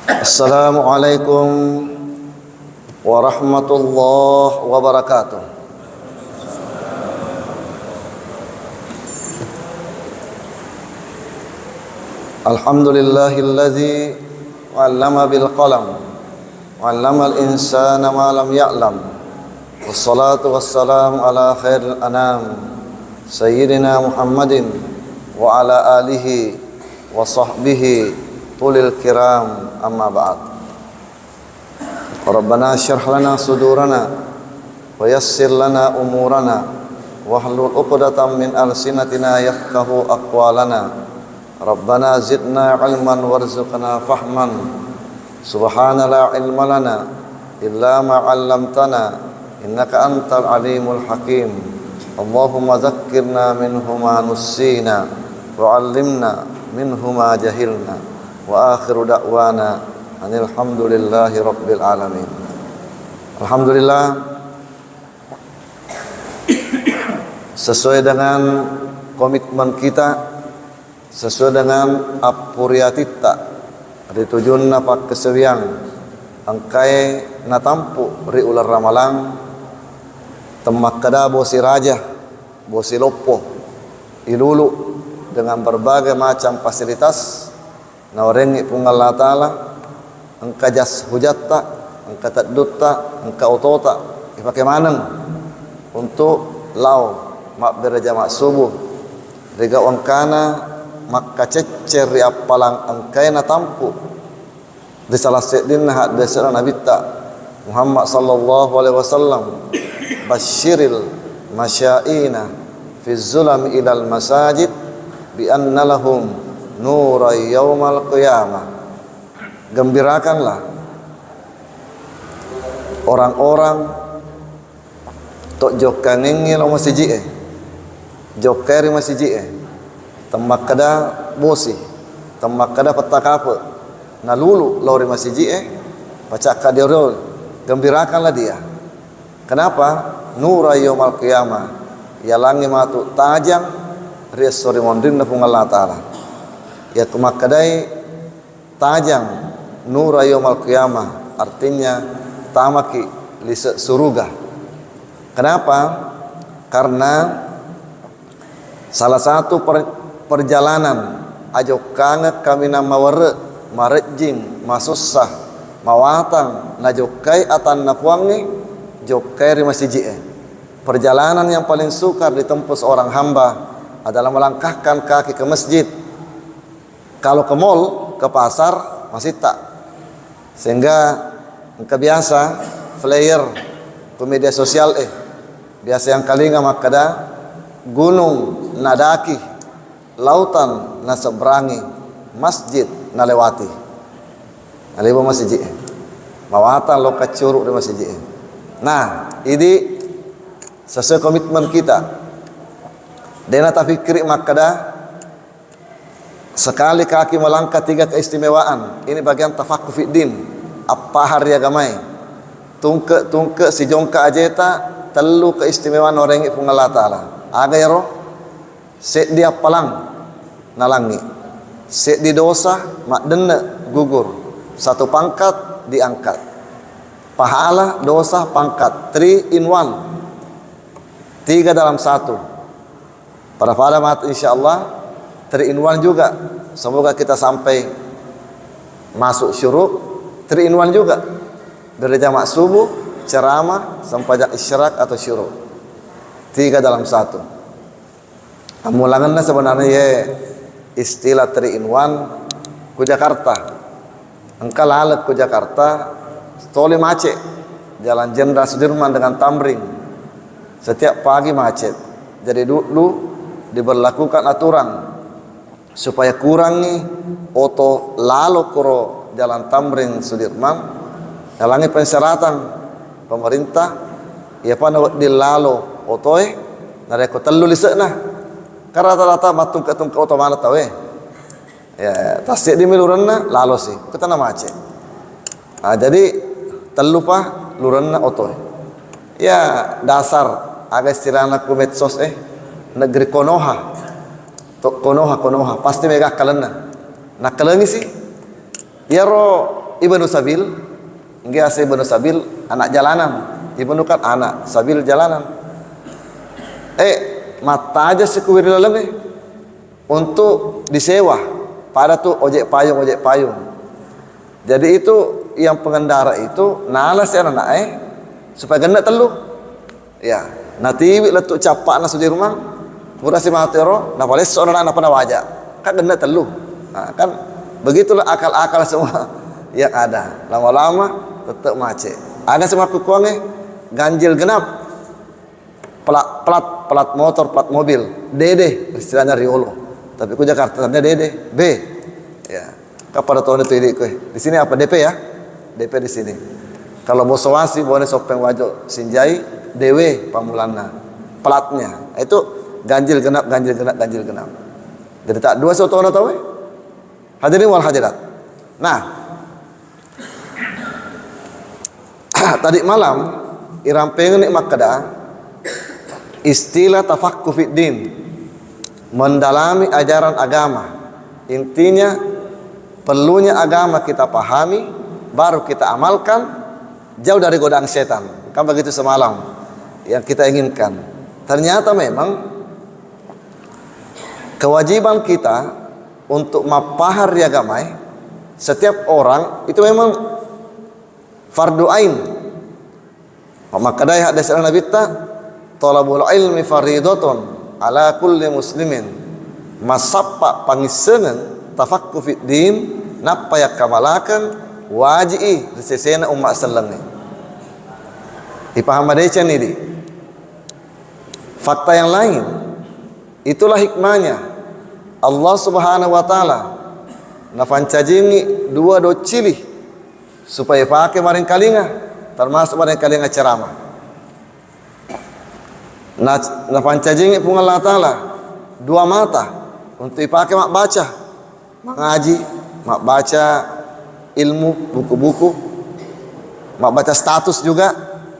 Assalamualaikum warahmatullahi wabarakatuh. Alhamdulillahilladzi 'allama bil qalam 'allamal insana ma lam ya'lam. Wassalatu wassalamu ala khairil anam sayyidina Muhammadin wa ala alihi wa sahbihi tulil kiram, amma ba'd. Rabbana syrah lana sudurana wa yassir lana umurana wahlul 'uqdatam min alsinatina yafqahu aqwalana. Rabbana zidna ilman warzuqna fahman. Subhana la ilma lana illa ma 'allamtana innaka antal alimul hakim. Allahumma dzakkirna minhu ma nussina wa 'allimna minhu ma jahilna. Wa akhiru da'wana anil hamdulillahi rabbil alamin. Alhamdulillah, sesuai dengan komitmen kita, sesuai dengan apuriatita ditujun napak kesewiang angkai natampu ri ular ramalang temak kada bosi raja bosi lopo ilulu dengan berbagai macam fasilitas nawarengi pungal Allah Ta'ala angka jas hujatta angka tadutta angka otota ipakai maneng untuk lau mak berjamaah subuh riga wangkana maka cecer ri apalang angkai na tampu di salah sedin hak dasar Nabi ta Muhammad sallallahu alaihi wasallam basyiril masyaina fi zulam ilal masajid bi anna lahum nura yaumal qiyamah. Gembirakanlah orang-orang tok jokanengi lo masjid jokari masjid temak kada bosi temak kada petakape na lulu lori masjid pacak kadirul gembirakanlah dia. Kenapa? Nura yaumal qiyamah yalangi matu tajang ries sori mondrin na pungal Allah Ta'ala ya temak kadai tajang nura yaumal qiyamah artinya tamaki lisa suruga. Kenapa? Karena salah satu perjalanan ajo kanget kami na maware marejing masusah mawatang na jokai atan na puangi jokai ri masjid. Perjalanan yang paling sukar ditempuh seorang hamba adalah melangkahkan kaki ke masjid. Kalau ke mall, ke pasar masih tak. Sehingga kebiasa flyer ke media sosial biasa yang kalinga makada gunung nadaki lautan na seberangi masjid na lewati alibo masjid mawatan lo kacuruk di masjid. Nah ini sesuai komitmen kita dena tafikri makada sekali kaki melangkah 3 keistimewaan. Ini bagian tafaqquh fi din apa hari agamai tungke si jongka ajeta telu keistimewaan orang pun Allah Ta'ala aga yaro set dia palang nalangi set di dosa mak denne gugur satu pangkat diangkat pahala dosa pangkat 3 in 1 3 dalam 1 pada mat insyaallah 3 in 1 juga. Semoga kita sampai masuk syuruk 3 in 1 juga dari jamaah subuh ceramah sampai isyarak atau syuruk 3 dalam 1. Amulangannya sebenarnya ya istilah 3 in 1 ku Jakarta. Engkau lalat ku Jakarta toli macet Jalan Jenderal Sudirman dengan Tamrin setiap pagi macet. Jadi dulu diberlakukan aturan supaya kurangi oto lalu kuro Jalan Tamrin Sudirman halangi persyaratan pemerintah ya pana di lalu otoy nareko telu liseuna karena rata-rata matung ke oto mana tahu ya tasik di miluranna lalu sih kita nama macet. Nah, jadi telu pa luranna otoy ya dasar agak istilahna ku medsos negeri Konoha to Konoha pasti megah kalena nak kalengi sih ya ro ibnu sabil, nggih ase ibnu sabil anak jalanan. Ibnu kan anak, sabil jalanan. Mata aja sekuir dalam untuk disewa pada tuh ojek payung. Jadi itu yang pengendara itu nalas ya anak supaya gendak telu. Ya, nanti letuk capak nasu di rumah, pura si matero, napa les seorang anak pada wajah, kan gendak telu. Nah, kan begitulah akal-akal semua yang ada. Lama-lama tetap macet. Ada semua kukuangnya ganjil genap, plat motor, plat mobil, DD istilahnya Riolo. Tapi ku Jakarta tanda DD, B. Ya. Kapan tahun itu ini di sini apa DP ya? DP di sini. Kalau Bosowasi boleh sopeng wajo Sinjai DW Pamulana. Platnya itu ganjil genap. Jadi tak dua soto tahu hadirin wal hadirat. Nah, tadi malam irampengan nikmat kada istilah tafaqquh fid din, mendalami ajaran agama. Intinya perlunya agama kita pahami, baru kita amalkan, jauh dari godaan setan. Kan begitu semalam yang kita inginkan. Ternyata memang kewajiban kita untuk mapahar agama setiap orang itu memang fardu ain. Maka daya hadis Nabi ta talabul ilmi faridatun ala kulli muslimin. Masappa pangisengan tafaqquh fid din napa yak kamalakan wajib sesena umat sallam ni. Dipaham adanya ini. Fakta yang lain itulah hikmahnya Allah Subhanahu wa taala nafancajingi dua do cilih supaya pakai maring kalinga, termasuk maring kalinga ceramah. Nafancajingi pun Allah taala dua mata untuk dipakai mak baca mengaji, mak baca ilmu, buku-buku, mak baca status juga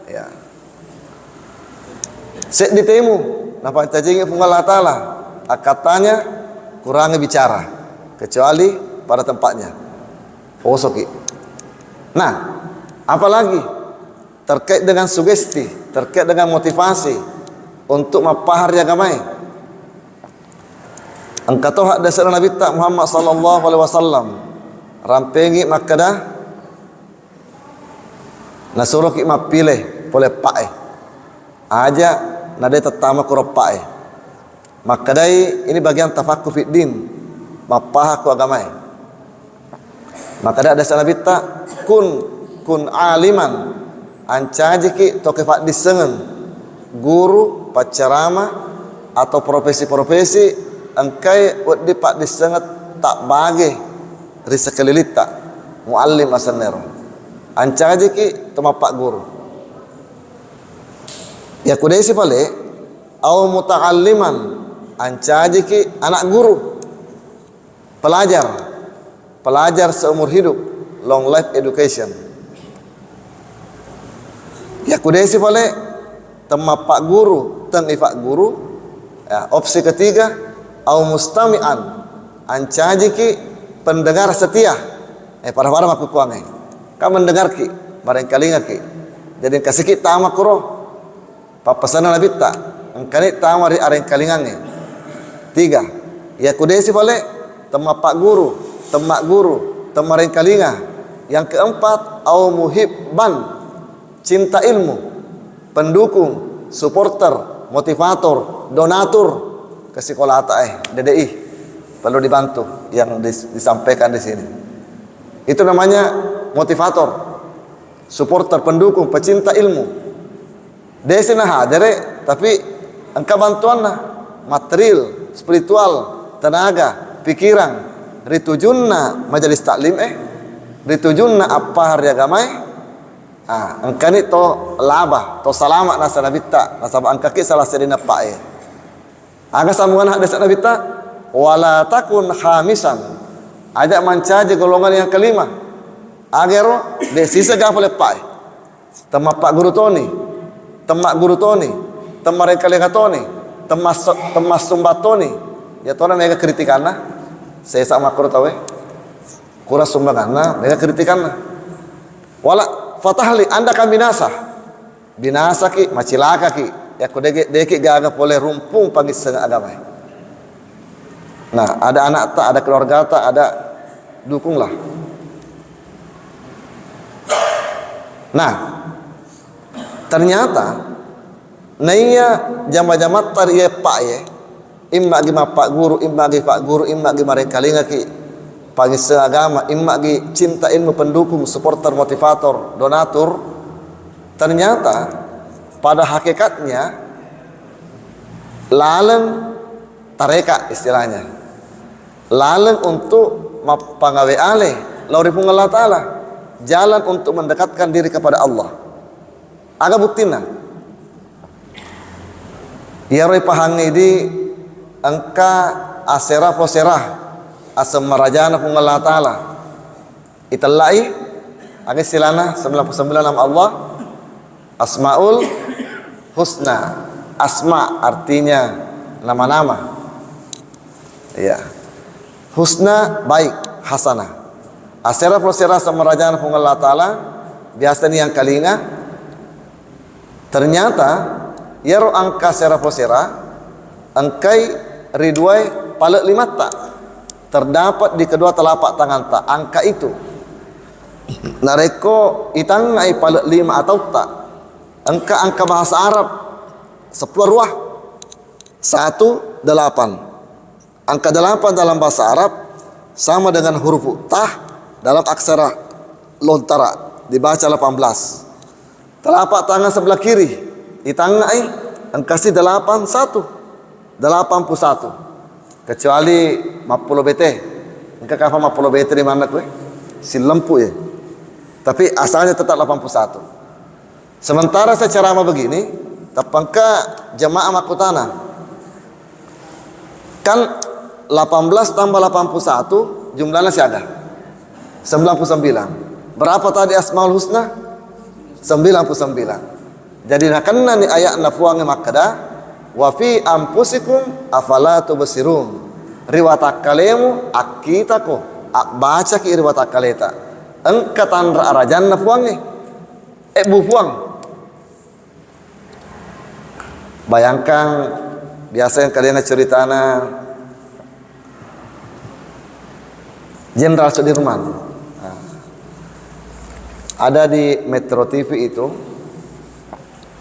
ya. Sek ditemu nafancajingi pun Allah taala katanya kurangi bicara kecuali pada tempatnya. Osoki. Nah, apalagi terkait dengan sugesti, terkait dengan motivasi untuk mapahar agama. Engkau tahu hak dasar Nabi tak Muhammad sallallahu alaihi wasallam rampengi makadah nasuruh ki mapilih boleh pae aja nade tetama kurop pae. Makadai ini bagian tafaqquh fid din, mapahar ku agama. Maka ada Nabi tak kun aliman ancaji ki tokefat disengen guru pacarama atau profesi-profesi engkai di pak disenget tak bagi risakelilit tak muallim asanero ancaji ki toma pak guru ya kudai si pale au muta'alliman ancaji ki anak guru pelajar seumur hidup, long life education. Ya kudesi pale temapak guru, tenifak guru. Ya, opsi ketiga, au mustami'an ancaji ki pendengar setia. Para maku kuangai. Ka mendengar ki, bareng kalinga ki. Jadi kasih ki tamak kuro. Papasana Nabi ta, engkani tamari areng kalingange. 3. Ya kudesi pale temapak guru, temak guru, temareng kalinga. Yang keempat, au muhibban, cinta ilmu, pendukung, supporter, motivator, donatur ke sekolah DDI perlu dibantu yang disampaikan di sini. Itu namanya motivator, supporter, pendukung, pecinta ilmu. Desi nah hadere tapi engkau bantuan nah material, spiritual, tenaga, pikiran. Ritujunna majelis taklim ritujunna apa hari agama engkani to labah to salamat nasa nabita nasaba angkaki salah sedina pae aga sambungan hadis nabita wala takun khamisan ajak mancaji golongan yang kelima agero de sisa gafale pae temak guru toni temare kalenga toni temas sumbatoni ya tona mega kritikanna saya sama kuro tawe kurang sumbangan mereka kritikan Wala fatahli anda kan binasa ki macilaka ki ya deki gaga pole rumpung pangis agama. Nah, ada anak tak, ada keluarga tak, ada dukunglah. Nah, ternyata naya jama-jama tar ye pak ye imma gi pak guru, imma gi pak guru, imma gi mereka linga ki pangis agama, imma gi cinta ilmu pendukung, supporter, motivator, donatur. Ternyata pada hakikatnya laleng tareka istilahnya, laleng untuk mapangawe ale lauripung Allah Ta'ala, jalan untuk mendekatkan diri kepada Allah. Aga buktina ya roi pahangi di angka asera poserah asam marajana pung Allah Ta'ala italai aga istilahna 99 nama Allah Asmaul Husna. Asma artinya nama-nama, ya. Husna baik, hasanah. Asera prosera sama rajaan pung Allah Ta'ala biasanya yang kalinga. Ternyata yaro angka sera prosera angkai ridwai palek lima tak terdapat di kedua telapak tangan tak angka itu. Nareko itangai palek lima atau tak angka bahasa Arab 10 ruah 18. Angka 8 dalam bahasa Arab sama dengan huruf tah dalam aksara lontara dibaca 18. Telapak tangan sebelah kiri ditangai angka 81 kecuali 50 BT. Angka kafa 50 BT di mana kue? Si lempu ya. Tapi asalnya tetap 81. Sementara saya ceramah begini, tapangka jamaah makutana kan 18 tambah 81 jumlahnya siaga 99. Berapa tadi Asmaul Husna? 99. Jadi nakena ni ayat nafuange makada wa fi anfusikum afala tubsirun. Riwayat kalemu akitako baca ki riwayat kaleta engkatan arajan nafuange bufuang. Bayangkan biasa yang kalian ceritana Jenderal Sudirman. Ada di Metro TV itu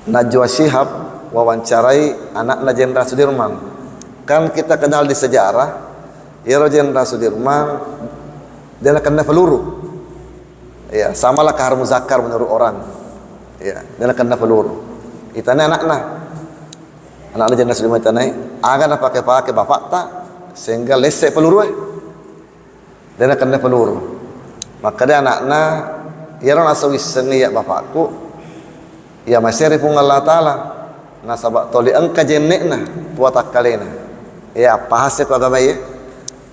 Najwa Shihab wawancarai anaknya Jenderal Sudirman. Kan kita kenal di sejarah Iro Jenderal Sudirman dia kena peluru. Ya, samalah Kahar Muzakkar menurut orang. Ya, dia kena peluru. Itanya anak Jenderal Sudirman tanai agan pakai bapak tak sehingga lesek peluru dia kena peluru. Maka dia anaknya ya orang asal wisengi ya bapakku ya masih ripung Allah Ta'ala nasabak toli engka jennekna puatak kalena ya pahasnya ku agama ya.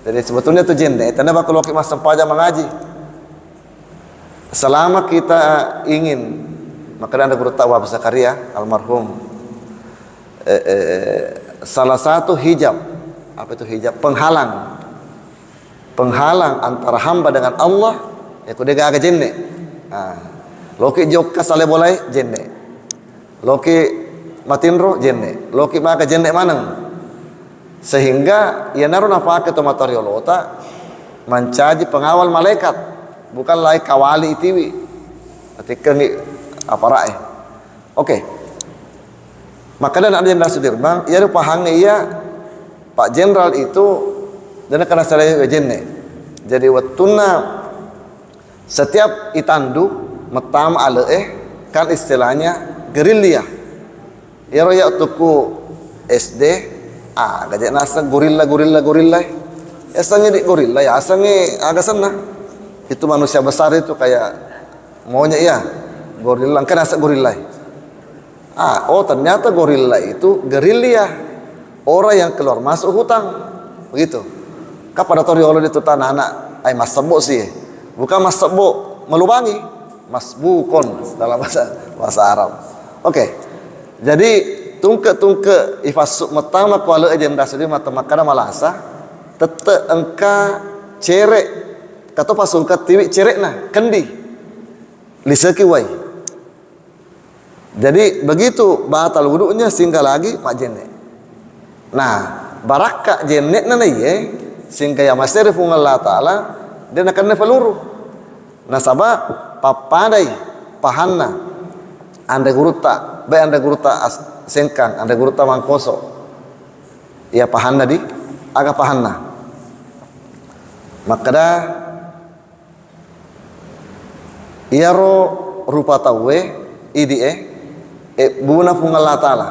Jadi sebetulnya itu jennek tanda bakal wakil mas sempaja mengaji selama kita ingin. Maka anda beritahu Wahab Zakaria almarhum salah satu hijab, apa itu hijab? Penghalang antara hamba dengan Allah ya kudega aga jenne. Loki jokka sale bolai jenne, loki matinro jenne, loki maka jenne maneng, sehingga ya naruh nafake to materiolota mencaji pengawal malaikat bukan lai kawali itiwi ketika ni apa rae. Oke. Maka dan ada Jenderal Sudirman, ia pahang iya Pak Jenderal itu dan karena saya jenne. Jadi watuna setiap itandu metam kan istilahnya gerilya. Ya roya tuku SD gajak nasa gorilla. Asalnya di gorilla ya asalnya agak sana. Itu manusia besar itu kayak maunya ya gorilla kan asa gorilla. Ternyata gorila itu gerilya, orang yang keluar masuk hutang, begitu. Kapada toriolo itu tanah anak, mas sebo sih, bukan mas sebo melubangi, mas bukon dalam bahasa Arab. Oke, jadi tungke ifasuk metama kuala agenda sedih mata makana malasa, tete engka cerek, kata pasulkat tiwi cerek kendi. liseki wai. Jadi begitu batal wudunya sehingga lagi mak jenek. Nah, barakak jenek nana ye sehingga ya masih fungal Allah Taala dia nak kena peluru. Nah sabab papadai pahanna anda guruta, baik anda guruta sengkang, anda guruta mangkoso. Ya pahanna di aga pahanna. Maka dah iaro rupa tawe idi buna fungal Allah Taala.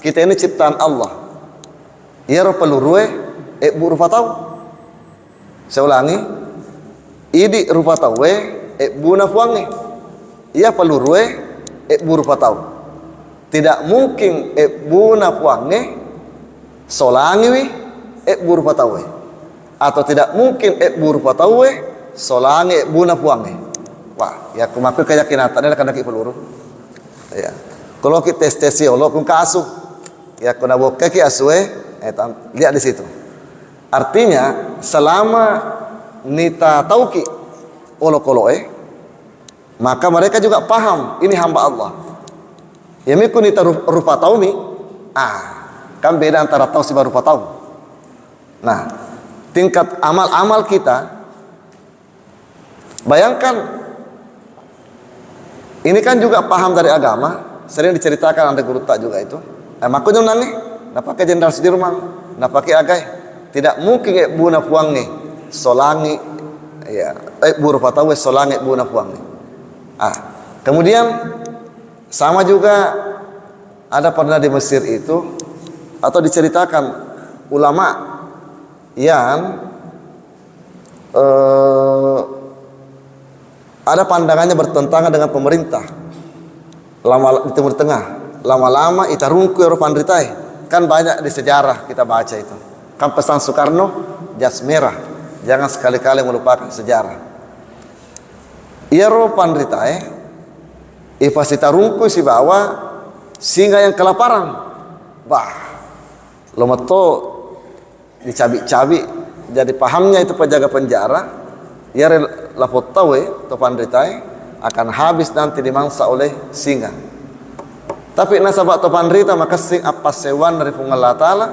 Kita ini ciptaan Allah. Iaro pelurue bu rupa tahu. Saya ulangi, idi rupa tawe buna fuange. Ia pelurue bu rupa tahu. Tidak mungkin buna fuange solangi wi bu rupa tawe. Atau tidak mungkin bu rupa tawe solangi buna fuange. Wah, ya kumaku keyakinan tadi akan nak peluru. Ya. Kalau kita tes Allah pun kasuh, ya kena bokeh ki asue, lihat di situ. Artinya selama nita tauki olo-koloe, maka mereka juga paham ini hamba Allah. Ya miku nita rupa tahu mi, kan beda antara tahu siba rupa tahu. Nah, tingkat amal-amal kita, bayangkan ini kan juga paham dari agama. Sering diceritakan anda guru tak juga itu. Makanya nani, nak pakai Jenderal Sudirman, nak pakai agai. Tidak mungkin buna puangi, solangi, ya, buru patawe solangi buna puangi. Kemudian sama juga ada pernah di Mesir itu atau diceritakan ulama yang ada pandangannya bertentangan dengan pemerintah. Lama di Timur Tengah, lama-lama itarungku Eropa pandritai. Kan banyak di sejarah kita baca itu. Kan pesan Soekarno, jas merah. Jangan sekali-kali melupakan sejarah. Eropa pandritai, ifas itarungku si bawa singa yang kelaparan. Bah, lometo dicabik-cabik. Jadi pahamnya itu penjaga penjara. Ya lapot tahu to pandritai akan habis nanti dimangsa oleh singa. Tapi nasabak to pandrita maka sing apa sewan dari fungal Allah Taala,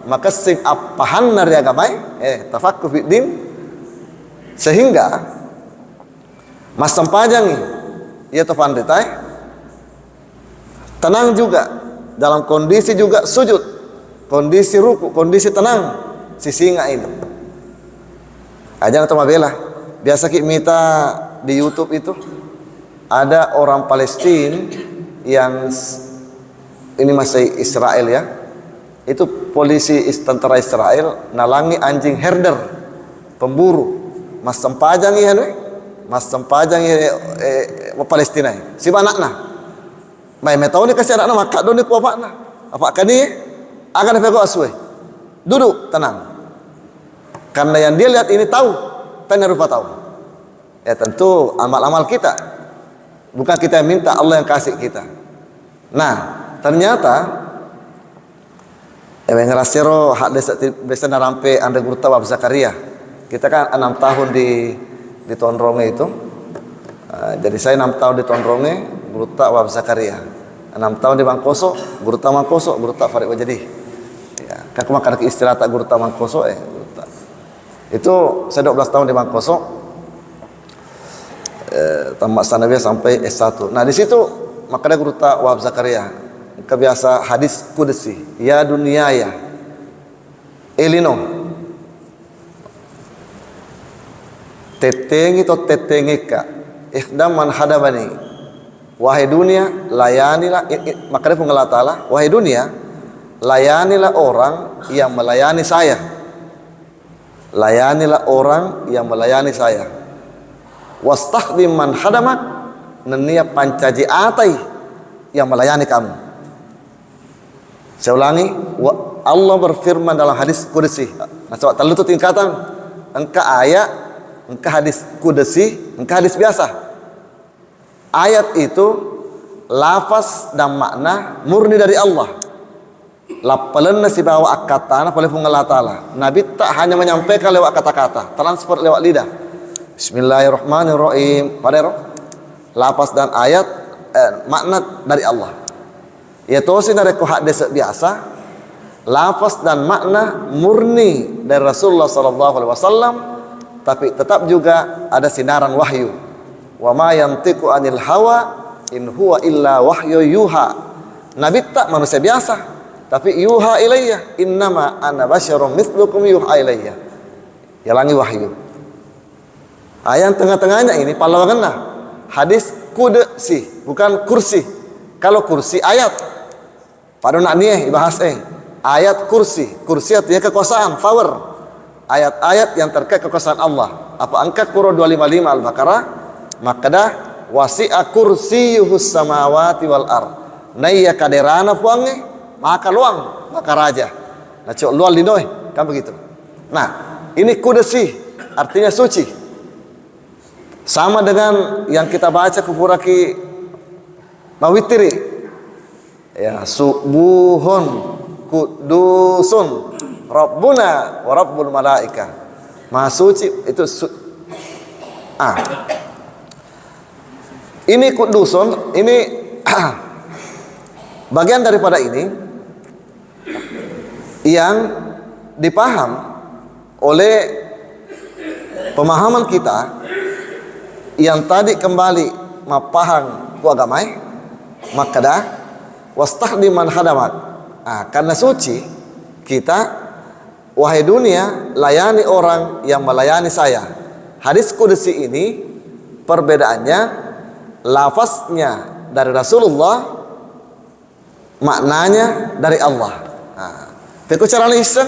maka sing apahan dari agamai tafakkur fi din, sehingga mas sempajangi ia to pandrita tenang juga dalam kondisi juga sujud, kondisi ruku, kondisi tenang si singa ini. Aja atau mabela biasa kita minta di YouTube itu ada orang Palestina yang ini masih Israel ya, itu polisi tentara Israel nalangi anjing herder pemburu mas sempajang ya mas sempajang Palestina si anakna mai metau ni kasih anakna maka doni ku apa kani akan pego aswe duduk tenang karena yang dia lihat ini tahu tanya rupa tahu ya tentu amal-amal kita bukan kita yang minta, Allah yang kasih kita. Nah, ternyata ngerasero hak desa narampe anda gurta wab Zakaria. Kita kan 6 tahun di Tondronge itu. Jadi saya 6 tahun di Tondronge, gurta wab Zakaria. 6 tahun di Mangkoso, gurta Mangkoso, gurta Farid Wajadi. Ya, kan kemakan istirahat gurta Mangkoso gurta. Itu saya 12 tahun di Mangkoso. Tamat sanawiyah sampai S1. Nah di situ makanya guru tak Wahab Zakaria kebiasa hadis qudsi ya dunia ya elino tetengi to tetengi ka ikhdam man hadabani wahai dunia layanilah makanya pun Allah Taala wahai dunia layanilah orang yang melayani saya, layanilah orang yang melayani saya. Wastakhdim man hadamak nenia pancaji atai yang melayani kamu. Saya ulangi, Allah berfirman dalam hadis qudsi. Nah, coba terlalu itu tingkatan engka ayat, engka hadis qudsi, engka hadis biasa. Ayat itu lafaz dan makna murni dari Allah. Lapalan nasi bawa akatana oleh Allah Taala. Nabi tak hanya menyampaikan lewat kata-kata, transfer lewat lidah. Bismillahirrahmanirrahim. Padahal lafaz dan ayat makna dari Allah. Ya tosi nareko hadis biasa, lafaz dan makna murni dari Rasulullah sallallahu alaihi wasallam, tapi tetap juga ada sinaran wahyu. Wa ma yantiqu anil hawa in huwa illa wahyu yuha. Nabi tak manusia biasa, tapi yuha ilayya, innama ana basyarum mithlukum yuha ilayya. Yalangi wahyu. Ayat tengah-tengahnya ini pahlawan hadis kudsi, bukan kursi. Kalau kursi ayat, pada nak nih bahas ayat kursi. Kursi artinya kekuasaan, power. Ayat-ayat yang terkait kekuasaan Allah. Apa angkat Qur'an 255 Al-Baqarah? Makadah wasi'a kursiyuhus samawati wal ard. Naya kaderana puange, maka luang, maka raja. Nah, cok luang linoi, kan begitu. Nah, ini kudsi, artinya suci. Sama dengan yang kita baca kupuraki mawitiri. Ya, subuhun kudusun Rabbuna wa Rabbul Malaika. Maha suci itu ini kudusun, ini bagian daripada ini yang dipaham oleh pemahaman kita yang tadi kembali mapahang ku agamai makadah wastahdiman hadamat. Karena suci kita, wahai dunia, layani orang yang melayani saya. Hadis qudsi ini perbedaannya lafaznya dari Rasulullah, maknanya dari Allah. Teku cara lisan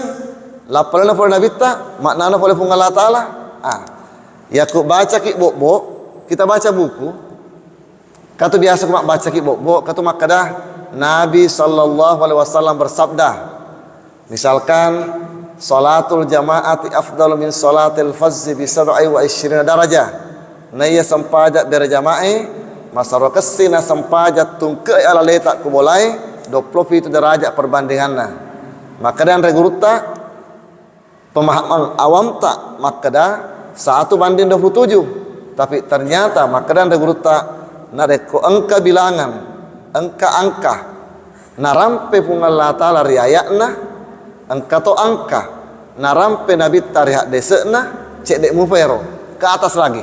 lapalna pun Nabi ta, maknana oleh pun Allah Taala. Ya ku baca ki bok, kita baca buku. Katu biasa ku baca ki bok, katu makadah Nabi sallallahu alaihi wasallam bersabda. Misalkan salatul jamaati afdalu min salatil fazzi bi 27 darajah. Naya sampajat berjamaah masaro kesina sampajat tungke ala letak ku bolai 27 derajat perbandinganna. Maka dan reguruta pemahaman awam tak makada 1:27. Tapi ternyata maka dan reguruta nareko angka bilangan, angka narampe pun Allah Taala riayakna angka to angka narampe nabi tarihak desekna cek dek mufero ke atas lagi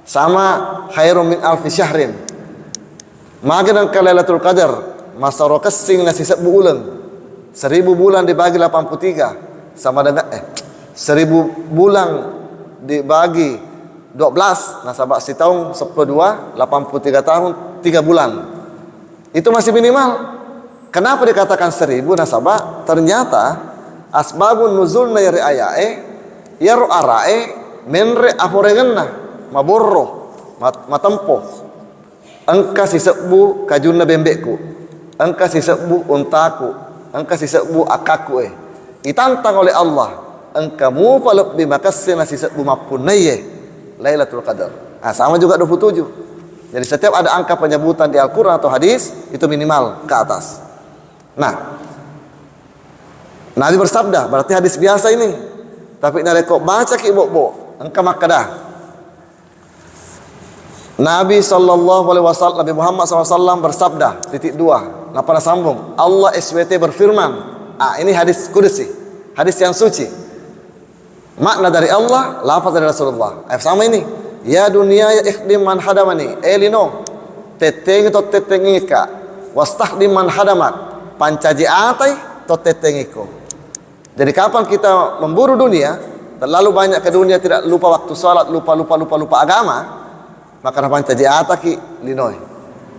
sama khairum min alfi syahrin. Magedan ka Lailatul Qadar masaro kesing nasi 1000 bulan. 1000 bulan dibagi 83 sama dengan 1000 bulan dibagi 12 nasabak si tahun 12 83 tahun 3 bulan. Itu masih minimal. Kenapa dikatakan 1000 nasabak? Ternyata asbabun nuzulna yari ayae yaru arae menre aforengenna maborro matempo angka si sebu kajunna bembekku, angka si sebu untaku, angka si sebu akaku ditantang oleh Allah, engkamu palep bimakasina si sebu mapunaye Lailatul Qadar. Sama juga 27. Jadi setiap ada angka penyebutan di Al-Quran atau hadis itu minimal ke atas. Nah, Nabi bersabda, berarti hadis biasa ini. Tapi nareko baca ki bok, engka makadah. Nabi sallallahu alaihi wasallam, Nabi Muhammad SAW bersabda, titik 2. Nah, pada sambung, Allah SWT berfirman. Ini hadis qudsi, hadis yang suci. Makna dari Allah, lafaz dari Rasulullah. Sama ini. Ya dunia ya ikhdim man hadamani. Lino, teteng to tetengika. Wastahdim man hadamat. Pancaji atai to tetengiko. Jadi kapan kita memburu dunia, terlalu banyak ke dunia, tidak lupa waktu salat, lupa agama, maka pancaji ataki linoi.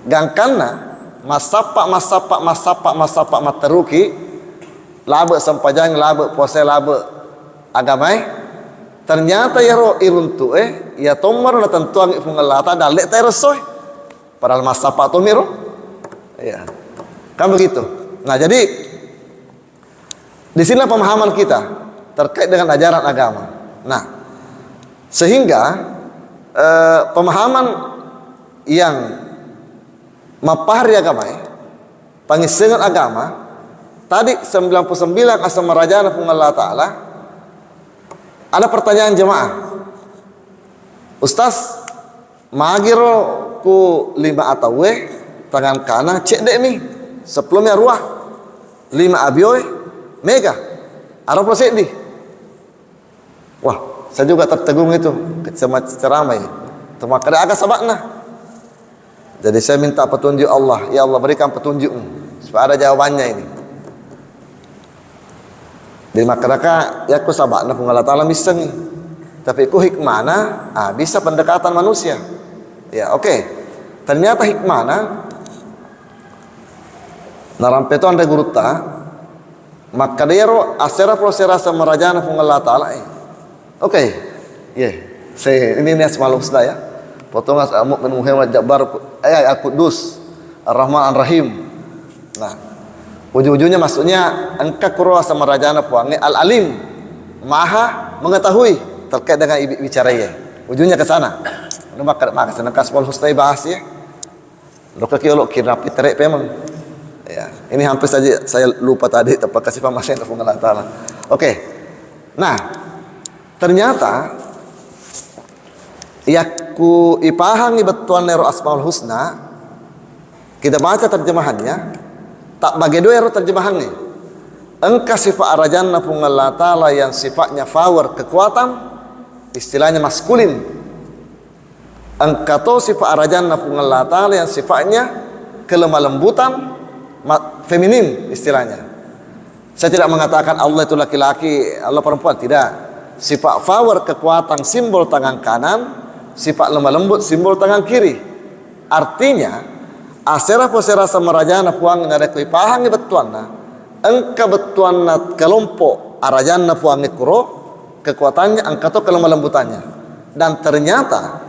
Gangkanna masapak materuki labe sempajang labe puasa labe agamai ternyata ya ro iruntu ya tomar na tentuang ifungalata dalek teresoy padahal masapak to miro ya kan begitu. Nah, jadi di sini pemahaman kita terkait dengan ajaran agama. Nah, sehingga pemahaman yang mapahari agama pangisengan agama tadi 99 asal merajana pun Allah Ta'ala. Ada pertanyaan jemaah, Ustaz magiro ku 5 atawe tangan kanan cek dek mi sebelumnya ruah 5 abioy mega arah proses di wah saya juga tertegung itu sama ceramai cuma kada agak sabakna. Jadi saya minta petunjuk Allah, ya Allah berikan petunjukmu supaya ada jawabannya ini. Di masyarakat ya aku sabakna pun Allah Ta'ala miseng tapi ku hikmana bisa pendekatan manusia ya oke. Ternyata hikmana narampeto anda guruta maka dia asera prosera sama rajana pun Allah Ta'ala oke saya ini asmaul husna ya potongan Mu'min Muhammad Jabbar Al-Quddus Ar-Rahman Ar-Rahim. Nah ujung-ujungnya maksudnya engkau kurwa sama rajana puangi Al-Alim maha mengetahui terkait dengan bicara ya ujungnya ke sana. Maka sana asmaul husna bahas ya lo kekiolok kira piterek memang ya ini hampir saja saya lupa tadi tepat kasih pemasen ke Allah Ta'ala. Oke. Nah ternyata yaku ipahangi betuan nero asmaul husna kita baca terjemahannya tak bagi dua ero terjemahannya engkau sifat arajanna pun Allah Ta'ala yang sifatnya power kekuatan istilahnya maskulin engkau sifat arajanna pun Allah Ta'ala yang sifatnya kelemah lembutan feminin istilahnya. Saya tidak mengatakan Allah itu laki-laki Allah perempuan tidak. Sifat power kekuatan simbol tangan kanan, sifat lemah lembut simbol tangan kiri. Artinya asera posera sama rajana puang ngada kui pahangi betuanna engka betuanna kelompok arajana puangi kuro kekuatannya engka to kelemah lembutannya dan ternyata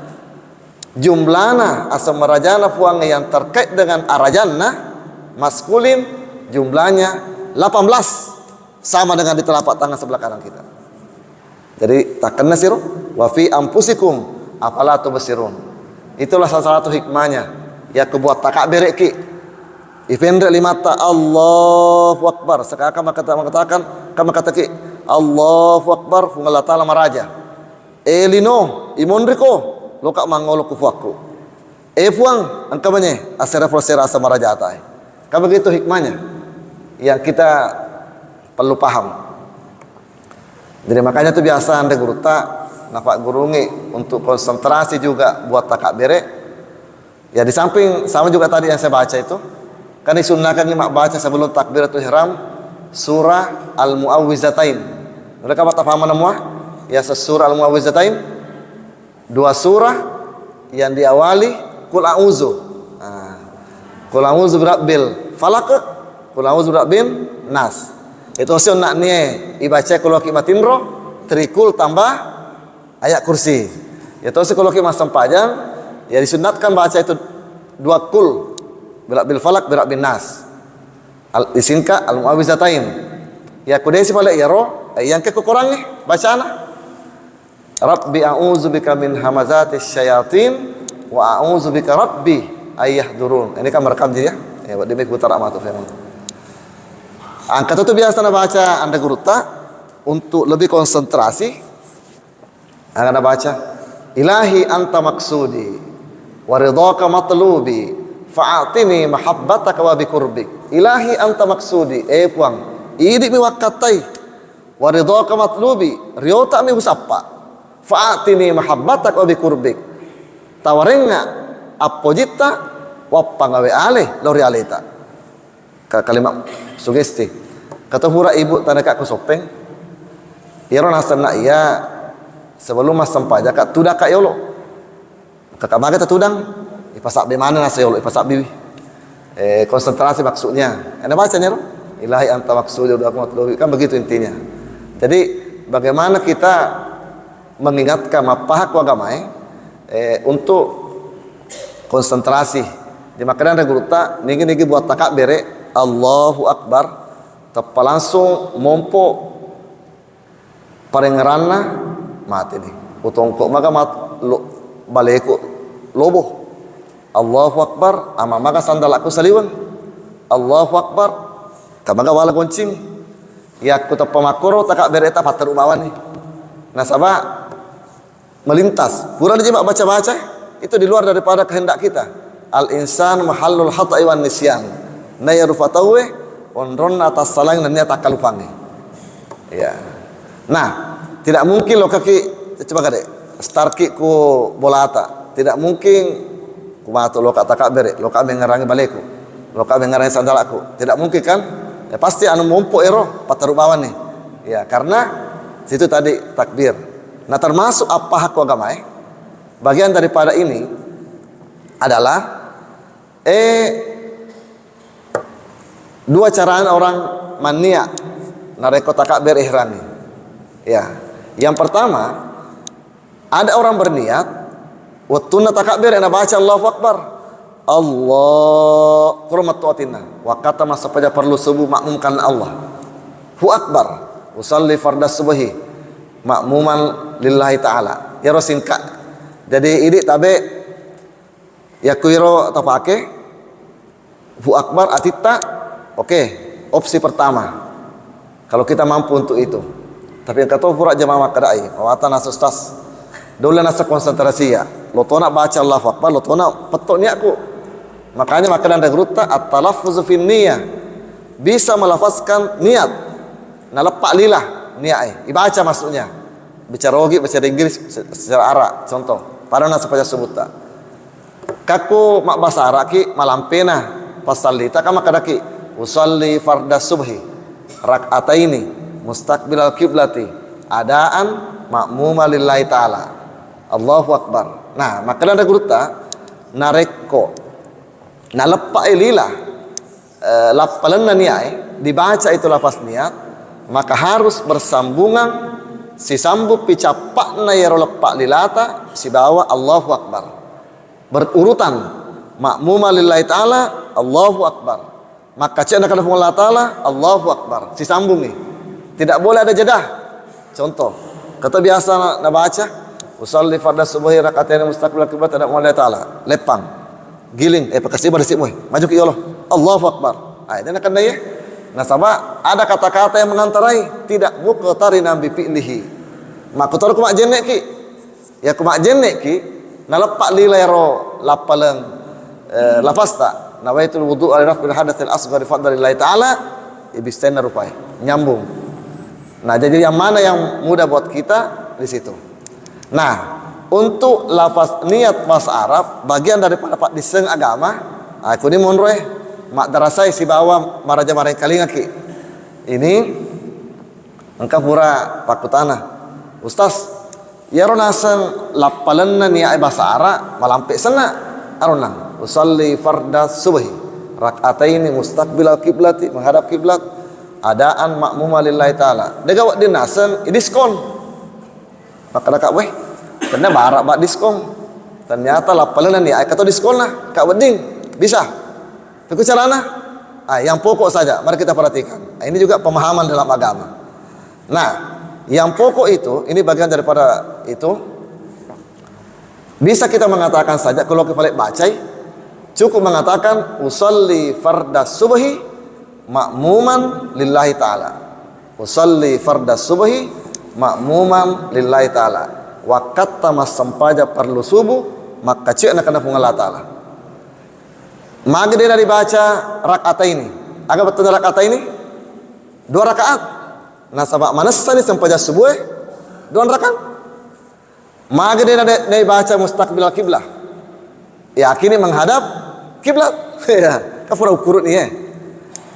jumlahna asama rajana puangi yang terkait dengan arajana maskulin jumlahnya 18 sama dengan di telapak tangan sebelah kanan kita. Jadi tak kena siru wa fi anfusikum afala tubsirun. Itulah salah satu hikmahnya ya kebuat takbir ki. Ifendre limata Allahu Akbar sekarang mengatakan kami kata ki Allahu Akbar fungala ta'ala maraja. Elino imondriko loka mangolo kufuaku. Puang angkamanya asera prosera sama raja atai. Kan begitu hikmahnya yang kita perlu paham. Jadi makanya tuh biasa anda guru tak nafak gurungi untuk konsentrasi juga buat takbir. Ya di samping sama juga tadi yang saya baca itu kan disunnahkan lima baca sebelum takbiratul ihram surah Al-Mu'awwizatain. Mereka apa paham semua? Ya surah Al-Mu'awwizatain dua surah yang diawali qul a'udzu. Qul a'udzu birabbil falaq, qul a'udzu birabbin nas. Itu sunnah nih ibaca kalau kimatinro trikul tambah ayat kursi. Ya terus kalau kita masam panjang ya disunatkan baca itu dua kul birabbil falaq birabbin nas. Disingkat al-mu'awwizatain. Ya kudesi pala ya roh yang kekurang nih bacana. Rabbi a'udzubika min hamazatis syayatin wa a'udzubika rabbi ayyahdurun. Ini kan merekam dia ya buat dia putar amat tuh. Angkat itu biasa anda baca anda guru tak untuk lebih konsentrasi anda baca ilahi anta maksudi wa ridhaka matlubi fa'atini mahabbataka wa bikurbik. Ilahi anta maksudi puang idi mi wakatai wa ridhaka matlubi riota mi husappa fa'atini mahabbataka wa bikurbik tawarenga appojita wa pangawe ale lori aleta kalimat sugesti kata hura ibu tanda kak kusopeng iron hasan nak iya sebelum mas sampai kak tudak kak yolo kakak maga tudang ipasak di mana nasi yolo ipasak bibi konsentrasi maksudnya anda bacanya ilahi anta maksudi udah aku kan begitu intinya. Jadi bagaimana kita mengingatkan apa agama untuk konsentrasi di makanan ada guru tak niki buat takak bere Allahu Akbar tepat langsung mompo parengerana mati nih utongko maka mat baleku lobo Allahu Akbar ama maka sandal aku saliwan Allahu Akbar kamaga wala goncing ya aku tepat makoro takak bereta pater umawan nih nasabah melintas pura aja baca-baca itu di luar daripada kehendak kita. Al insan mahallul khata'i wan nisyan. Na yarufatawe onron atas salang dan niat akalupangi. Ya. Nah, tidak mungkin lo kaki coba kade starki ku bolata. Tidak mungkin ku matu lo kata kabere, lo kabe ngarangi baleku. Lo kabe ngarangi sandalaku. Tidak mungkin kan? Ya pasti anu mompo ero patarubawan nih. Ya, karena situ tadi takbir. Nah, termasuk apa hak agama bagian daripada ini adalah dua caraan orang mania nareko takbir ihrami. Ya. Yang pertama, ada orang berniat wattuna takbir ana baca Allahu Akbar. Allah kurmat tuatina wa kata masa pada perlu subuh makmumkan Allah. Hu akbar usalli fardas subhi makmuman lillahi ta'ala. Ya singkat. Jadi ini tabe ya kuiro atau pakai hu akbar atita. Oke, opsi pertama. Kalau kita mampu untuk itu. Tapi yang kata pura jamaah kadai, awatan asustas. Dole nasa konsentrasi ya. Lo tona baca Allahu Akbar, lo tona petok niatku. Makanya makanan regruta at-talaffuzu fin niyyah. Bisa melafazkan niat. Nalepak lillah niat ibaca maksudnya. Bicara rogi, bicara Inggris secara Arab. Contoh, para nasa pada sebuta. Kaku mak bahasa Arab ki malampena pasalita kama kadaki usalli fardas subhi rak'ataini mustaqbilal kiblati adaan makmuma lillahi ta'ala Allahu Akbar. Nah, makanan regruta nareko nalepak lillah lapalan niat dibaca itu lafaz niat maka harus bersambungan si sambu picapakna ya lepak lilata si bawa Allahu Akbar berurutan makmuma lillahi ta'ala Allahu Akbar maka cek nak Allah Ta'ala Allahu Akbar si sambung nih tidak boleh ada jedah. Contoh kata biasa nak baca usalli fardas subhi rakaatain mustaqbil qiblat ada Allah Ta'ala lepang giling pakasi pada simu maju ke Allah Allahu Akbar ini nak kena nah sama ada kata-kata yang mengantarai tidak muqtarinan bi fi'lihi mak kotor ku mak jenek ki ya ku mak jenek ki nalepak lilayro lapaleng lafasta nawaitul wudu' ala raf'il hadatsil asghar fadlillahi ta'ala ibistana rupai nyambung. Nah, jadi yang mana yang mudah buat kita di situ. Nah, untuk lafaz niat bahasa Arab bagian daripada pak diseng agama aku ni monroe mak darasai si bawa maraja marai kalinga ki ini engkau pura pakutana ustaz ya ronasan lapalan niat bahasa Arab malampe sana aronang usalli fardas subhi rak'ataini mustaqbilal kiblati menghadap kiblat adaan makmuma lillahi ta'ala degawak dinasan diskon maka kak weh kena barak bak diskon ternyata lapalan ni ai kata diskon lah kak wedding bisa itu carana yang pokok saja mari kita perhatikan ini juga pemahaman dalam agama. Nah yang pokok itu ini bagian daripada itu bisa kita mengatakan saja kalau kita balik bacai cukup mengatakan usalli fardas subhi makmuman lillahi ta'ala usalli fardas subhi makmuman lillahi ta'ala wakat tamas sempaja perlu subuh maka cik nak kena Allah ta'ala maka dia dari baca rakaat ini agak betul rakaat ini 2 rakaat nah sabak manasa ni sempaja subuh 2 rakaat maka dia dari baca mustaqbil kiblah yakini menghadap kiblat ya kafura ukurut nih ya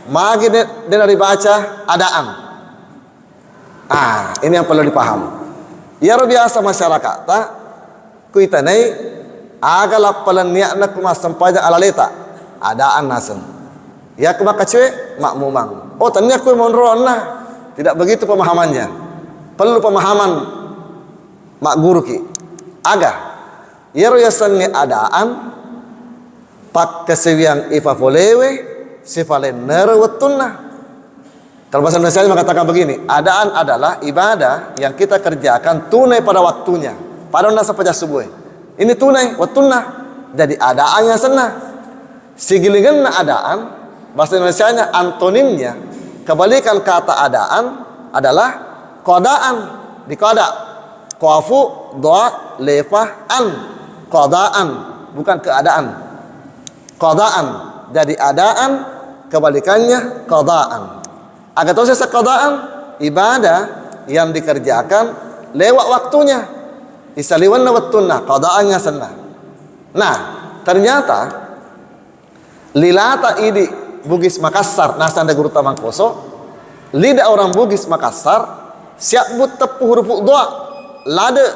magi dia dari baca adaan ini yang perlu dipaham ya biasa masyarakat tak kuitanai aga lapalan niatna kuma sampaja ala leta adaan nasen ya kumaka cuy makmumang tanya aku monron nah tidak begitu pemahamannya perlu pemahaman mak guru ki aga ya royasan ni adaan pak kesewiang ifa folewe sifale nerwetuna. Kalau bahasa Indonesia mengatakan begini, adaan adalah ibadah yang kita kerjakan tunai pada waktunya. Pada nasa pada subuh. Ini tunai watuna. Jadi adaannya senang. Sigilingan adaan bahasa Indonesianya antonimnya kebalikan kata adaan adalah qadaan di qada. Qafu dha lefah an. Qadaan, bukan keadaan. Qadaan. Jadi adaan kebalikannya qadaan. Agak tahu saya qadaan ibadah yang dikerjakan lewat waktunya. Isaliwanna wattunna, qadaannya sunnah. Nah, ternyata lilata idi Bugis Makassar nasanda guru Tamangkoso, lidah orang Bugis Makassar siap but tepuh huruf doa lade.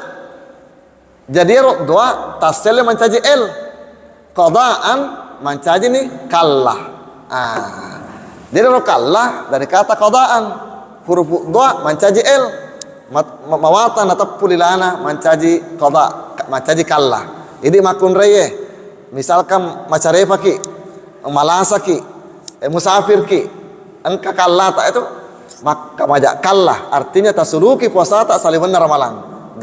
Jadi rok doa tasel mencaji l, qadaan mencaji nih kallah. Jadi rok kallah dari kata qadaan, huruf doa mencaji l, mawata natappu lilana mencaji qada, mencaji kallah. Ini makun reye, misalkan macarepa ki, malasa ki, musafir ki, engka kallah tak itu, maka majak kallah artinya tasuluki puasa tak saliwan ramalan,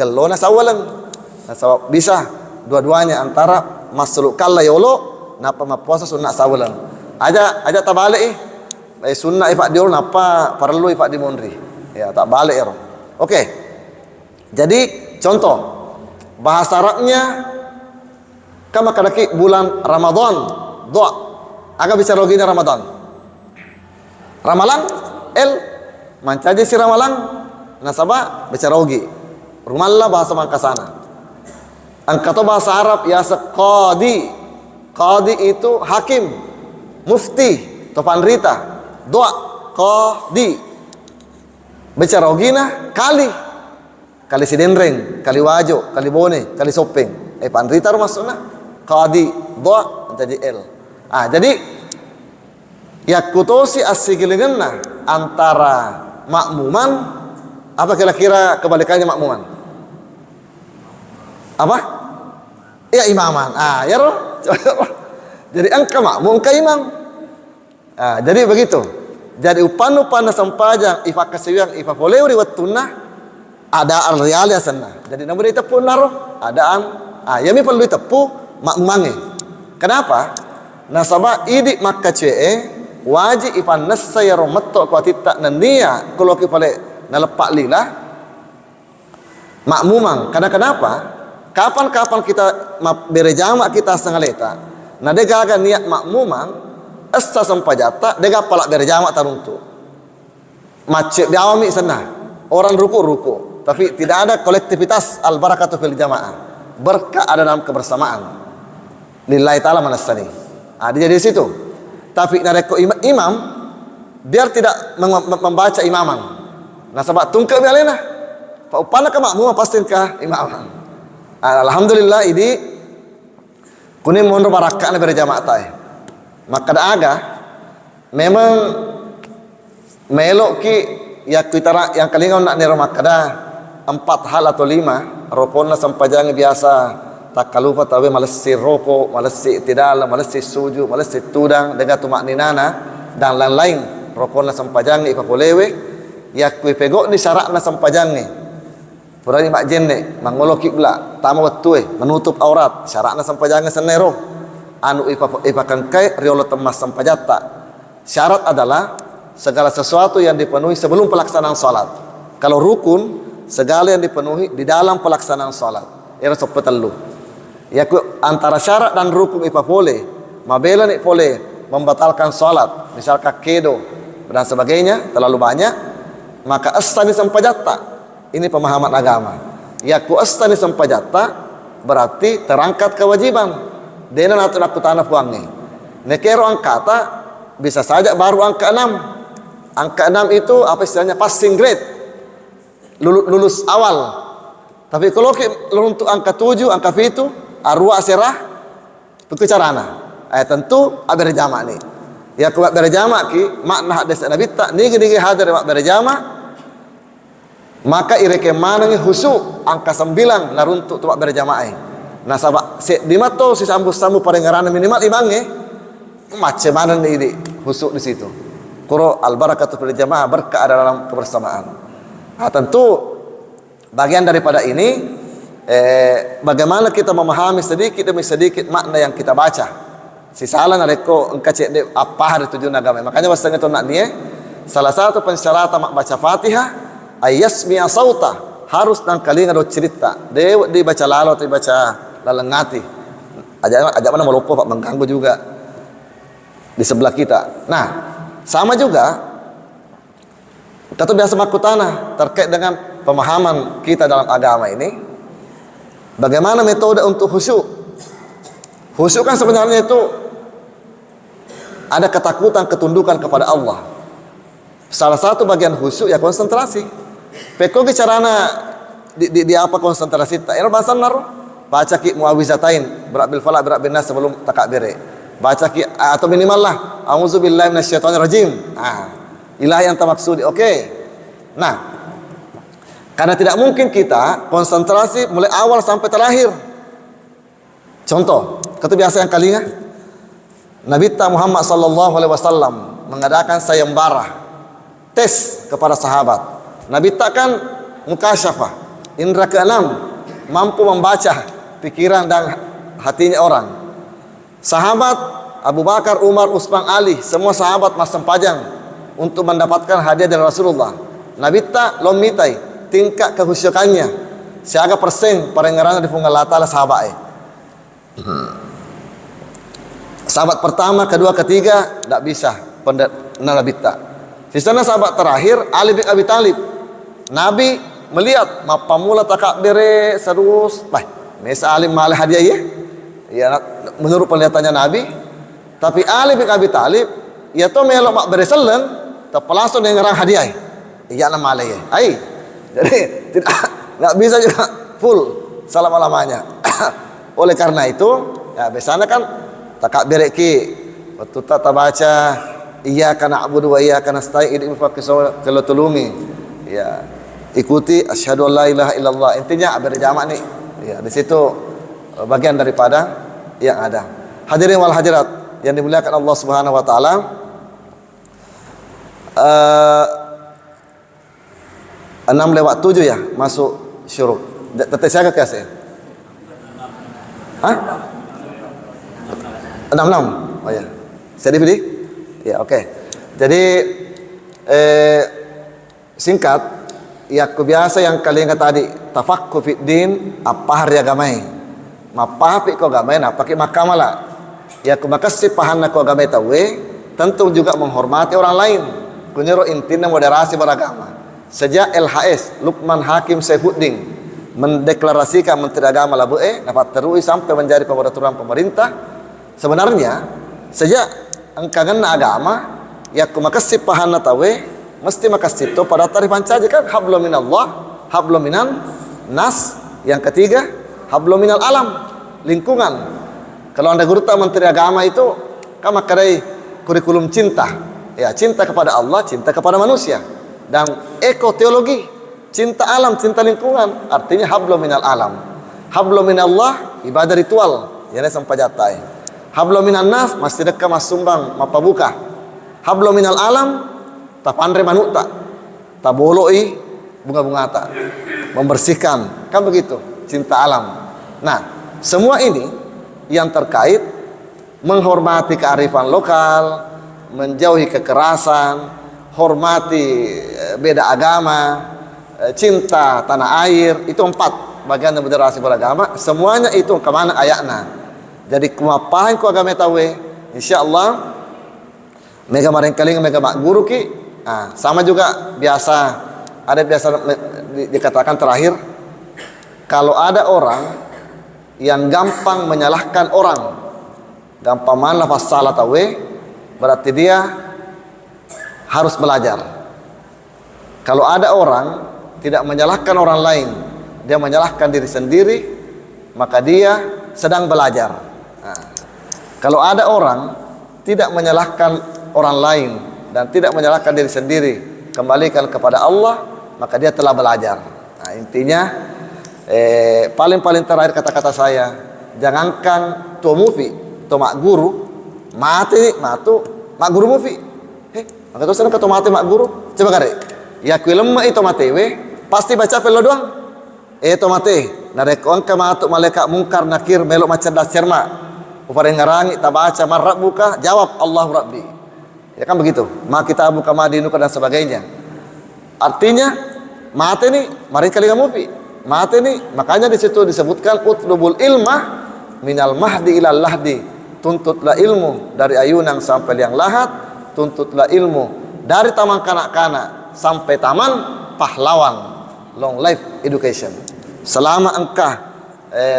gelona sawalan. Nah, bisa dua-duanya antara masluk kallah yolo, napa puasa sunnah sawalan. Aja tak balik sunnah ifak diul napa perlu ifak dimundri. Ya tak balik ya. Oke. Jadi contoh bahasa Arabnya kama kadaki bulan Ramadan doa agak bicara logina Ramadan ramalan el mancaji si ramalan nasabah bicara logi rumalla bahasa Mangkasana angkato bahasa Arab ya qadi. Qadi itu hakim, mufti, topan rita doa qadi bicara logina kali sidenreng, kali wajo, kali bone, kali sopeng. Panrita maksudnya qadi doa menjadi l. Jadi yakutosi asigilinganna antara makmuman apa kira-kira kebalikannya makmuman? Apa? Ya imaman. Ya roh. Jadi angka makmum ka imam. Jadi begitu. Jadi upan sampajang ifa kasiwiang ifa poleuri wattuna ada al-real ya sana. Jadi namun ditepu naruh adaan yami perlu ditepu makmumange. Kenapa? Nasabah idik makka wajib ipan nassa ya romatto kuatita nania kalau kipale nalepak lila makmumang. Karena kenapa? Kapan-kapan kita berjamaah kita setengah leta. Nah dega akan niat makmumang esta sampajata dega palak berjamaah taruntu. Macet diawami sana. Orang ruku, tapi tidak ada kolektivitas al-barakatu fil jamaah. Berkah ada dalam kebersamaan. Lillahi ta'ala manastani. Dia di situ. Tapi nareko imam biar tidak membaca imaman. Nah sebab tungke bialena. Pak upana ka makmum pastinkah imaman. Alhamdulillah ini kuning mohon barakah na berjamaah tay. Maka ada memang melok ki ya kita yang kalingan nak nero makada 4 hal atau 5 rokona sampajang biasa tak kalupa tawe malesi roko, malesi tidal, malesi suju, malesi tudang dengan tumak ninana dan lain-lain rokona sampajang ipapolewe ya kui pegok ni syaratna sampajang ni purani mak jenne mangolo kibla tama watue menutup aurat syaratna sampajang senero anu ipakan kai riolo temas sampajata syarat adalah segala sesuatu yang dipenuhi sebelum pelaksanaan salat. Kalau rukun segala yang dipenuhi di dalam pelaksanaan salat. Era sopetelu. Ya antara syarat dan rukun ipa boleh, mabela ni boleh membatalkan salat, misalkan kedo dan sebagainya terlalu banyak, maka astani sampajata. Ini pemahaman agama. Ya astani sampajata berarti terangkat kewajiban. Dena natu aku tanah puangi. Nekero angkata bisa saja baru angka 6. Angka 6 itu apa istilahnya passing grade, lulus awal. Tapi kalau untuk angka 7, angka 7, arwah serah, itu carana. Tentu berjamaah nih. Ya kuat berjamaah ki makna hadis Nabi tak nigi hadir mak berjamaah. Maka ireke manangi husu angka 9 laruntuk tuak berjamaah. Nah sabak di mato si sambu pada ngarana minimal imange macam mana ini husu di situ. Kuro al-barakatu fil jamaah berkah dalam kebersamaan. Tentu bagian daripada ini bagaimana kita memahami sedikit demi sedikit makna yang kita baca. Si salah nareko engka cek de apa hari tujuan agama. Makanya wasang itu nak nie salah satu pensyaratan mak baca Fatihah ayasmi'a sauta harus nang kalinga do cerita. De dibaca lalo dibaca lalengati. Ajak mana melupa Pak, mengganggu juga di sebelah kita. Nah, sama juga kita biasa makutana terkait dengan pemahaman kita dalam agama ini. Bagaimana metode untuk khusyuk? Khusyuk kan sebenarnya itu ada ketakutan, ketundukan kepada Allah. Salah satu bagian khusyuk ya konsentrasi. Pekogi carana di apa konsentrasi? Ero bahasan naruh. Baca ki muawizatain, birabil falaq birabil nas sebelum takbir. Baca ki atau minimal lah auzubillahi minasyaitonir rajim. Ilah yang termaksud. Oke. Nah, karena tidak mungkin kita konsentrasi mulai awal sampai terakhir. Contoh, kata biasa yang kalinya Nabi Muhammad sallallahu alaihi wasallam mengadakan sayembara tes kepada sahabat. Nabi kan mukasyafah, indra keenam, mampu membaca pikiran dan hatinya orang. Sahabat Abu Bakar, Umar, Utsman, Ali, semua sahabat masang pajang untuk mendapatkan hadiah dari Rasulullah. Nabi tak lomitai tingkat kehusyukannya. Siaga persen parengaran di fungal Allah Ta'ala sahabat. Sahabat pertama, kedua, ketiga tidak bisa Nabi tak. Di sana sahabat terakhir Ali bin Abi Thalib. Nabi melihat mapamula takbir terus, Mesa alim malah hadiah ya menurut penglihatannya Nabi. Tapi Ali bin Abi Thalib ya to melok mak bereselen terpelangsung dengan ngerang hadiah iya nama malah ya. Jadi tidak nggak bisa juga full selama-lamanya. Oleh karena itu ya biasanya kan takbir ki waktu tak baca iyyaka na'budu wa iyyaka nasta'in ini kalau tulungi ya ikuti asyhadu an la ilaha illallah. Intinya berjamaah nih. Ya, di situ bagian daripada yang ada. Hadirin wal hadirat yang dimuliakan Allah Subhanahu wa taala. 6:07 ya masuk syuruk. Tetap saya ke kasih. Hah? 66. Oh ya. Saya dipilih? Ya, oke. Jadi singkat ya kebiasa yang kalian kata tadi tafakku fid din apa hari agamai mapapi ko agamai na pakai makamala ya kumakasih pahana ko agamai tawe tentu juga menghormati orang lain kunyero intinya moderasi beragama sejak LHS Lukman Hakim Saifuddin mendeklarasikan Menteri Agama labu dapat terus sampai menjadi peraturan pemerintah. Sebenarnya sejak engkangan agama ya kumakasih pahana tawe mesti makasih itu pada tarif pancaja kan hablum minallah hablum minan nas. Yang ketiga hablum minal alam, lingkungan. Kalau anda guru Menteri Agama itu kan makarai kurikulum cinta ya, cinta kepada Allah, cinta kepada manusia dan ekoteologi, cinta alam, cinta lingkungan. Artinya hablum minal alam, hablum minallah ibadah ritual ya sampai jatai, hablum minan nas masih dekat mas sumbang mapa buka, hablum minal alam tapandre manuta taboloi bunga-bunga tak membersihkan kan begitu cinta alam. Nah semua ini yang terkait menghormati kearifan lokal, menjauhi kekerasan, hormati beda agama, cinta tanah air. Itu 4 bagian dari moderasi beragama. Semuanya itu kemana ayatna. Jadi kumapahin ku agama tawe insyaallah mega maring kaling mega mak guru ki. Nah, sama juga biasa ada dikatakan terakhir kalau ada orang yang gampang menyalahkan orang, gampang mana pas salah tawe, berarti dia harus belajar. Kalau ada orang tidak menyalahkan orang lain, dia menyalahkan diri sendiri, maka dia sedang belajar. Nah, kalau ada orang tidak menyalahkan orang lain dan tidak menyalahkan diri sendiri, kembalikan kepada Allah, maka dia telah belajar. Nah, intinya paling terakhir kata-kata saya, jangankan tu mufi, tu mak guru, mati matu mak guru mufi. Maka tu sana kata mati mak guru, coba kare. Ya kui lemah itu mati we, pasti baca pelo doang. Itu mati. Narekon ka matu malaikat mungkar nakir melok macam das cerma. Upare ngarangi tabaca marab buka, jawab Allahu Rabbi. Ya kan begitu. Ma kita buka madinuka dan sebagainya. Artinya mati nih mari kali mufi. mati nih. Makanya di situ disebutkan utlubul ilmah minal mahdi ilal lahdi. Tuntutlah ilmu dari ayunang sampai liang lahat. Tuntutlah ilmu dari taman kanak-kanak sampai taman pahlawan. Long life education. Selama engkah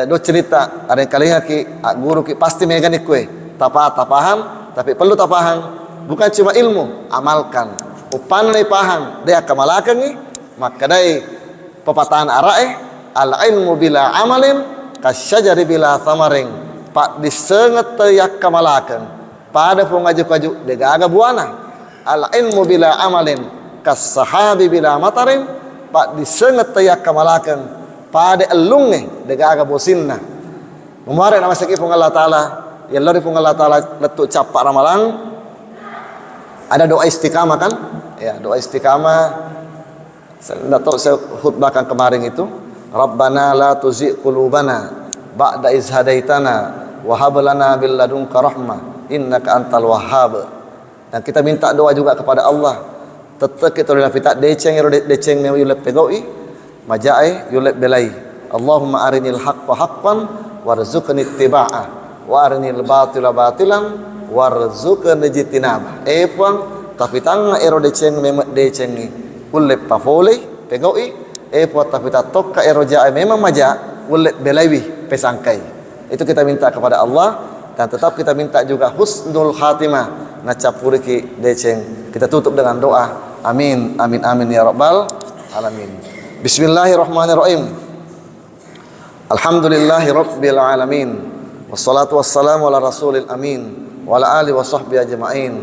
do cerita ada yang kalian ki guru ki pasti megan ikue tapaham, tapi perlu tapaham bukan cuma ilmu, amalkan upan ni paham dia kamalakan ni. Maka dari pepatahan arae al ilmu bila amalin kasyajari bila thamaring. Pak disengat yak kamalakan pada pengaju-kaju degaga buana. Al ilmu bila amalin kasahabi bila matarin. Pak disengat yak kamalakan pada elunge degaga bosinna. Kemarin nama sakit pun Allah Taala ya lari pun Allah Taala letuk capak ramalang ada doa istiqamah kan ya, doa istiqamah saya tahu saya khutbahkan kemarin itu, Rabbana la tuzigh qulubana ba'da iz hadaitana wa hab lana bil ladunka rahmah innaka antal wahhab. Dan kita minta doa juga kepada Allah tetap kita oleh fitak deceng yulep pegoi majai yulep belai. Allahumma arinil haqqa haqqan warzuqni ittiba'ah wa arinil batila batilan warzuqni ijtinabah. Puang tapi tanga ero deceng memang decengi ulep pafole pegoi puang tapi tak tokka ero jai memang maja ulep belaiwi pesangkai. Itu kita minta kepada Allah dan tetap kita minta juga husnul khatimah ngacapuri ki deceng. Kita tutup dengan doa. Amin amin amin ya rabbal alamin. Bismillahirrahmanirrahim. Alhamdulillahi rabbil alamin. Wassalatu wassalamu ala rasulil amin wa ala alihi wa sahbihi ajma'in.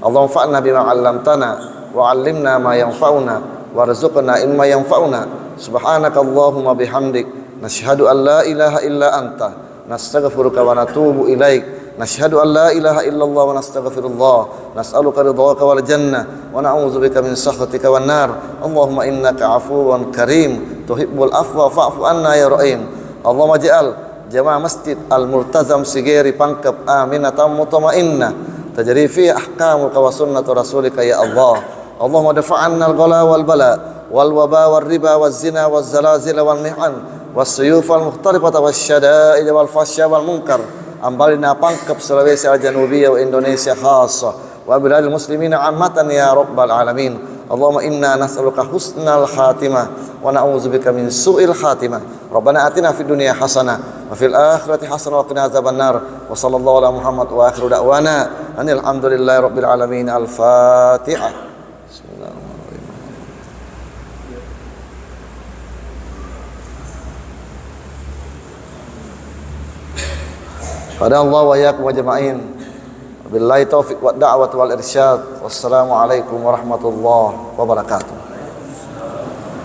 Allahumma fa'na bima 'allamtana wa 'allimna ma yanfa'una warzuqna ilma yanfa'una. Subhanaka Allahumma bihamdik nashhadu an la ilaha illa anta nastaghfiruka wa natubu ilaik. Nashhadu an la ilaha illallah wa nastaghfirullah nas'aluka ridhaka wal jannah wa na'udzubika min sakhatika wan nar. Allahumma innaka 'afuwan karim tuhibbul afwa fa'fu anna ya rahim. Allahumma ja'al jamaah masjid al-multazam sigeri pangkep aminatan mutmainnah tajri fi ahkamuka wa sunnatu rasulika ya Allah. Allahumma dafa'anna al-ghala wal bala wal waba wal riba waz zina waz zalazil wal mihan was suyuf wal mukhtalifata was syada'id wal fahsya wal munkar. Ambalina pangkep Sulawesi al-Janubiyah wa Indonesia khassa wa biladil muslimina ammatan ya rabbal alamin. Allahumma inna nas'aluka husnal khatimah wa na'udzubika min su'il khatimah. Rabbana atina fid dunya hasanah wa fil akhirati hasanah wa qina adzabannar. Wa sallallahu ala Muhammad wa akhiru da'wana anil hamdulillahi rabbil alamin. Al-Fatihah. Bismillahirrahmanirrahim. Pada Allah wa yakum ajma'in. Billahi taufiq wa da'wat wal irsyad. Wassalamualaikum warahmatullahi wabarakatuh.